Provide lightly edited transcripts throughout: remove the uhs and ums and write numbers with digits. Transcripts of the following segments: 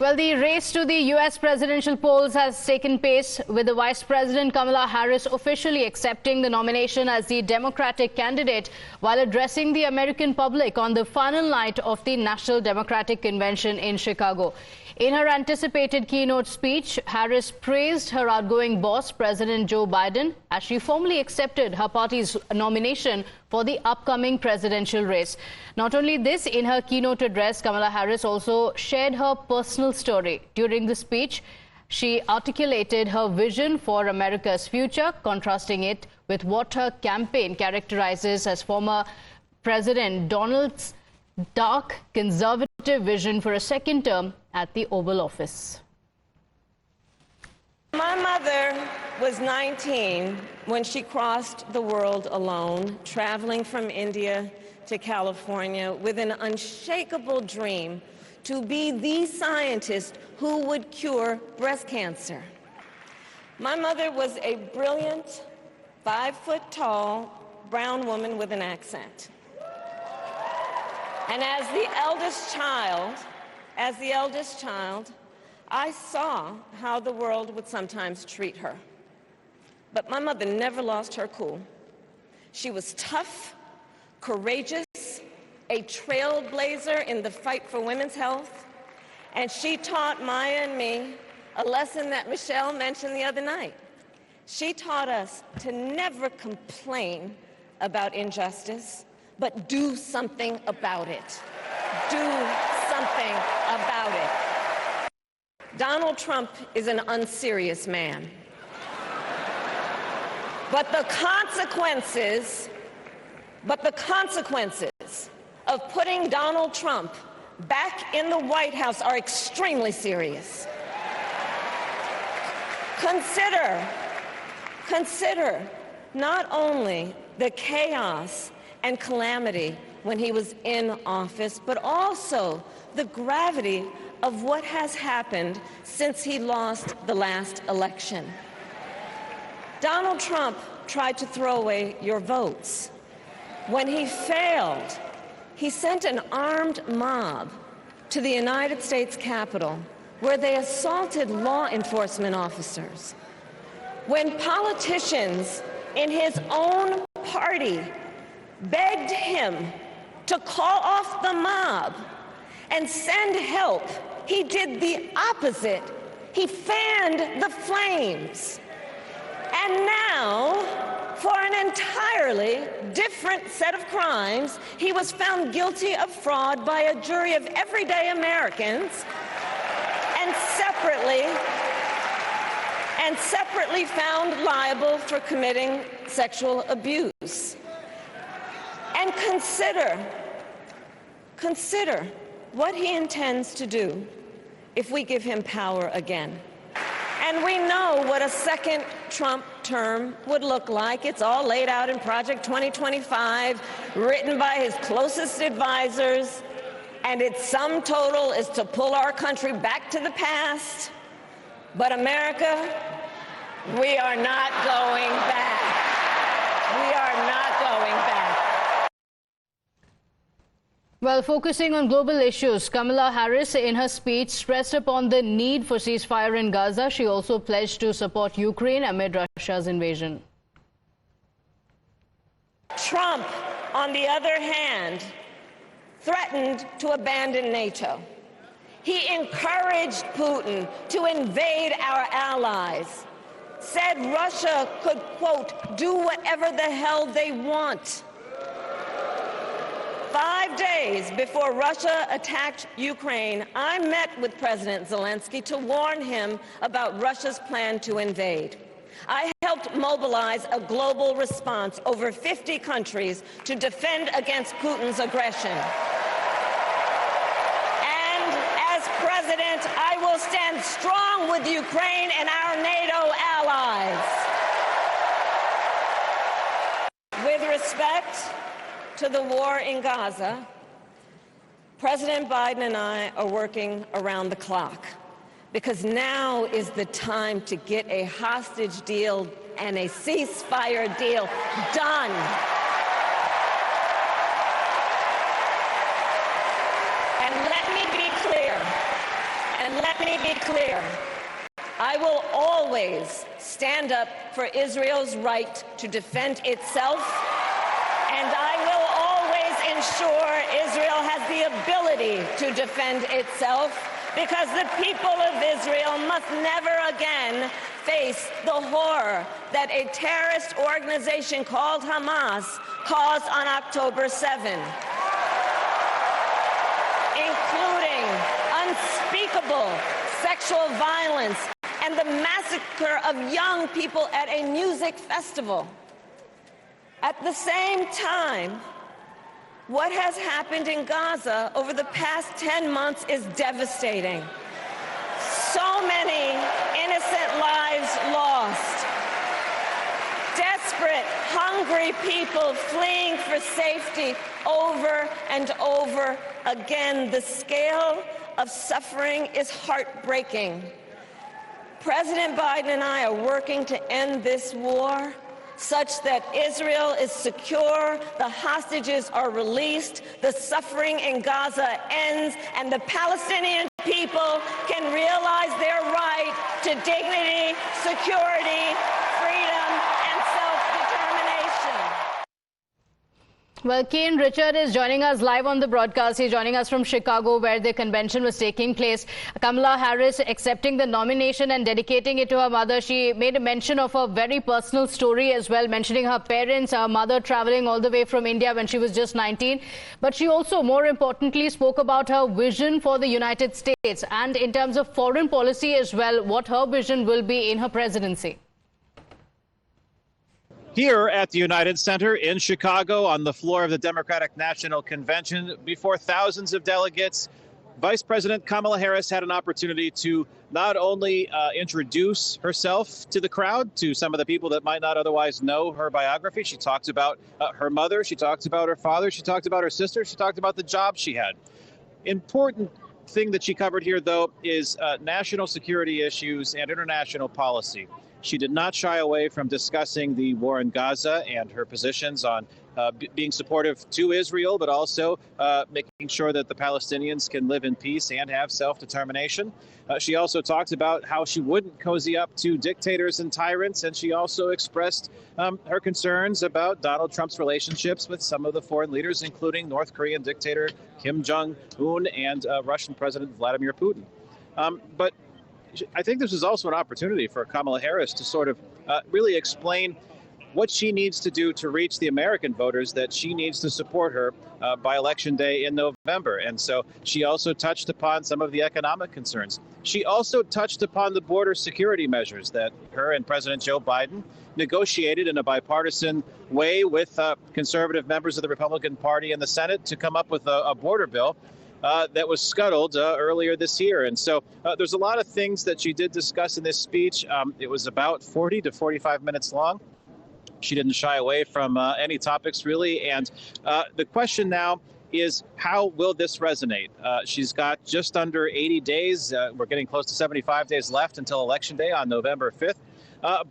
Well, the race to the U.S. presidential polls has taken pace, with the Vice President Kamala Harris officially accepting the nomination as the Democratic candidate while addressing the American public on the final night of the National Democratic Convention in Chicago. In her anticipated keynote speech, Harris praised her outgoing boss, President Joe Biden, as she formally accepted her party's nomination for the upcoming presidential race. Not only this, in her keynote address, Kamala Harris also shared her personal story. During the speech, she articulated her vision for America's future, contrasting it with what her campaign characterizes as former President Donald's dark, conservative vision for a second term at the Oval Office. My mother was 19 when she crossed the world alone, traveling from India to California with an unshakable dream to be the scientist who would cure breast cancer. My mother was a brilliant, 5-foot-tall, brown woman with an accent. And as the eldest child, I saw how the world would sometimes treat her. But my mother never lost her cool. She was tough, courageous, a trailblazer in the fight for women's health, and she taught Maya and me a lesson that Michelle mentioned the other night. She taught us to never complain about injustice, but do something about it. Do something about it. Donald Trump is an unserious man. But the consequences of putting Donald Trump back in the White House are extremely serious. Consider not only the chaos and calamity when he was in office, but also the gravity of what has happened since he lost the last election. Donald Trump tried to throw away your votes. When he failed, he sent an armed mob to the United States Capitol, where they assaulted law enforcement officers. When politicians in his own party begged him to call off the mob and send help, he did the opposite. He fanned the flames. And now, for an entirely different set of crimes, he was found guilty of fraud by a jury of everyday Americans and separately found liable for committing sexual abuse. And consider what he intends to do if we give him power again. And we know what a second Trump term would look like. It's all laid out in Project 2025, written by his closest advisors, and its sum total is to pull our country back to the past. But America, we are not going back. We are not going back. Well, focusing on global issues, Kamala Harris in her speech stressed upon the need for ceasefire in Gaza. She also pledged to support Ukraine amid Russia's invasion. Trump, on the other hand, threatened to abandon NATO. He encouraged Putin to invade our allies, said Russia could, quote, do whatever the hell they want. 5 days before Russia attacked Ukraine, I met with President Zelensky to warn him about Russia's plan to invade. I helped mobilize a global response, over 50 countries, to defend against Putin's aggression. And as president, I will stand strong with Ukraine and our NATO allies. With respect to the war in Gaza, President Biden and I are working around the clock, because now is the time to get a hostage deal and a ceasefire deal done. And let me be clear, And let me be clear, I will always stand up for Israel's right to defend itself, and I will always ensure Israel has the ability to defend itself, because the people of Israel must never again face the horror that a terrorist organization called Hamas caused on October 7, including unspeakable sexual violence and the massacre of young people at a music festival. At the same time, what has happened in Gaza over the past 10 months is devastating. So many innocent lives lost. Desperate, hungry people fleeing for safety over and over again. The scale of suffering is heartbreaking. President Biden and I are working to end this war such that Israel is secure, the hostages are released, the suffering in Gaza ends, and the Palestinian people can realize their right to dignity, security, freedom, and self-determination. Well, Kane Richard is joining us live on the broadcast. He's joining us from Chicago, where the convention was taking place. Kamala Harris accepting the nomination and dedicating it to her mother. She made a mention of a very personal story as well, mentioning her parents, her mother traveling all the way from India when she was just 19. But she also, more importantly, spoke about her vision for the United States and in terms of foreign policy as well, what her vision will be in her presidency. Here at the United Center in Chicago on the floor of the Democratic National Convention before thousands of delegates, Vice President Kamala Harris had an opportunity to not only introduce herself to the crowd, to some of the people that might not otherwise know her biography. She talked about her mother, she talked about her father, she talked about her sister, she talked about the job she had. Important thing that she covered here, though, is national security issues and international policy. She did not shy away from discussing the war in Gaza and her positions on being supportive to Israel, but also making sure that the Palestinians can live in peace and have self-determination. She also talked about how she wouldn't cozy up to dictators and tyrants, and she also expressed her concerns about Donald Trump's relationships with some of the foreign leaders, including North Korean dictator Kim Jong-un and Russian President Vladimir Putin. But I think this is also an opportunity for Kamala Harris to sort of really explain what she needs to do to reach the American voters that she needs to support her by Election Day in November. And so she also touched upon some of the economic concerns. She also touched upon the border security measures that her and President Joe Biden negotiated in a bipartisan way with conservative members of the Republican Party in the Senate to come up with a border bill that was scuttled earlier this year. And so there's a lot of things that she did discuss in this speech. It was about 40 to 45 minutes long. She didn't shy away from any topics, really. And the question now is, how will this resonate? She's got just under 80 days. We're getting close to 75 days left until Election Day on November 5th.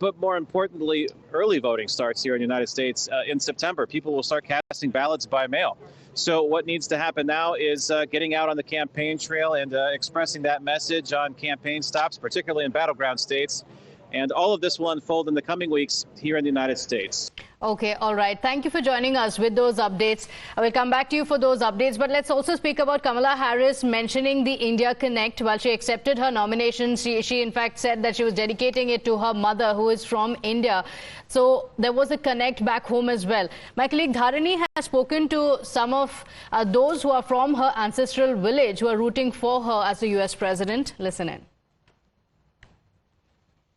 But more importantly, early voting starts here in the United States in September. People will start casting ballots by mail. So what needs to happen now is getting out on the campaign trail and expressing that message on campaign stops, particularly in battleground states. And all of this will unfold in the coming weeks here in the United States. Okay, all right. Thank you for joining us with those updates. I will come back to you for those updates. But let's also speak about Kamala Harris mentioning the India Connect. While she accepted her nomination, she in fact said that she was dedicating it to her mother, who is from India. So there was a connect back home as well. My colleague Dharani has spoken to some of those who are from her ancestral village who are rooting for her as the US president. Listen in.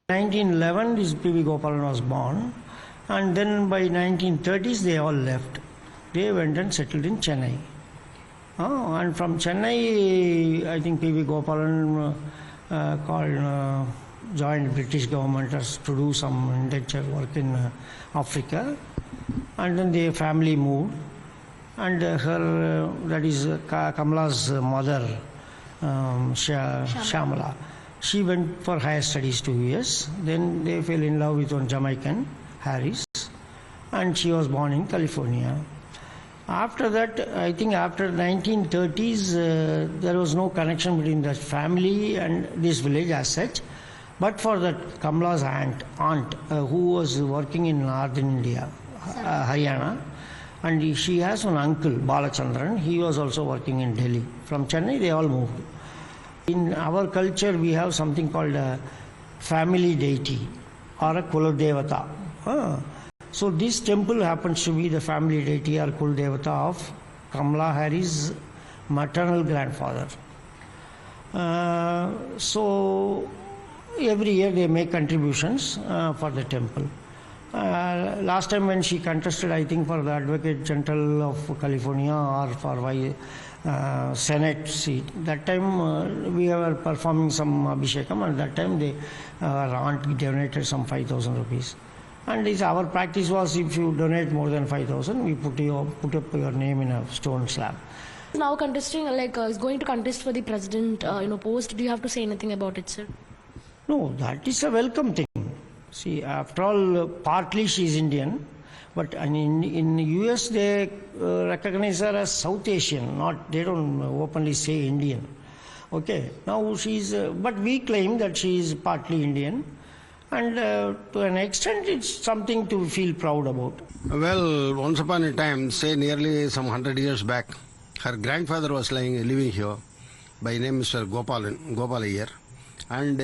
1911, this P.V. Gopalan was born, and then by 1930s they all left. They went and settled in Chennai. And from Chennai, I think P.V. Gopalan joined British government to do some indenture work in Africa, and then their family moved, and her, that is Kamala's mother, Shyamala. She went for higher studies to US. Then they fell in love with one Jamaican, Harris, and she was born in California. After that, I think after 1930s, there was no connection between that family and this village as such. But for that Kamala's aunt who was working in northern India, Haryana, and she has one uncle, Balachandran, he was also working in Delhi. From Chennai, they all moved. In our culture, we have something called a family deity or a Kuladevata. So this temple happens to be the family deity or Kuladevata of Kamala Harris' maternal grandfather. So every year they make contributions for the temple. Last time when she contested, I think for the Advocate General of California or for Senate seat, that time we were performing some Abhishekam, and that time our aunt donated some 5,000 rupees. And our practice was, if you donate more than 5,000, we put up your name in a stone slab. Now contesting, is going to contest for the president, post. Do you have to say anything about it, sir? No, that is a welcome thing. See, after all, partly she is Indian, but in US they recognize her as South Asian. They don't openly say Indian. Okay, now she's, but we claim that she is partly Indian. And to an extent, it's something to feel proud about. Well, once upon a time, say nearly some 100 years back, her grandfather was living here by name Mr. Gopal Iyer, and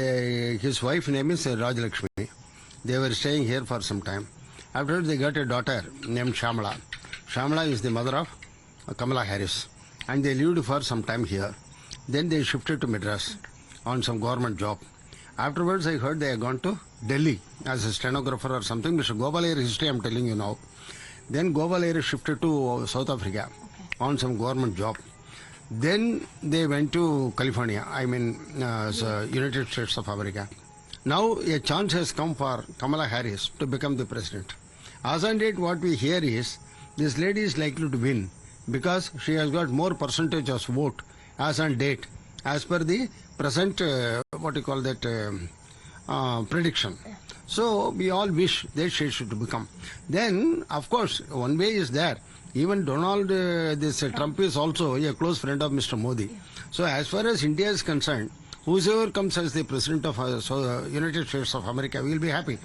his wife name is Rajalakshmi. They were staying here for some time. Afterwards, they got a daughter named Shamala. Shamala is the mother of Kamala Harris, and they lived for some time here. Then they shifted to Madras on some government job. Afterwards, I heard they had gone to Delhi as a stenographer or something. Mr. Gopal Iyer history, I'm telling you now. Then Gopal Iyer shifted to South Africa on some government job. Then they went to California, United States of America. Now a chance has come for Kamala Harris to become the president. As on date, what we hear is this lady is likely to win because she has got more percentage of vote as on date, as per the present, prediction. So we all wish that she should become. Then, of course, one way is there. Even Trump is also a close friend of Mr. Modi. So as far as India is concerned, whosoever comes as the president of United States of America will be happy.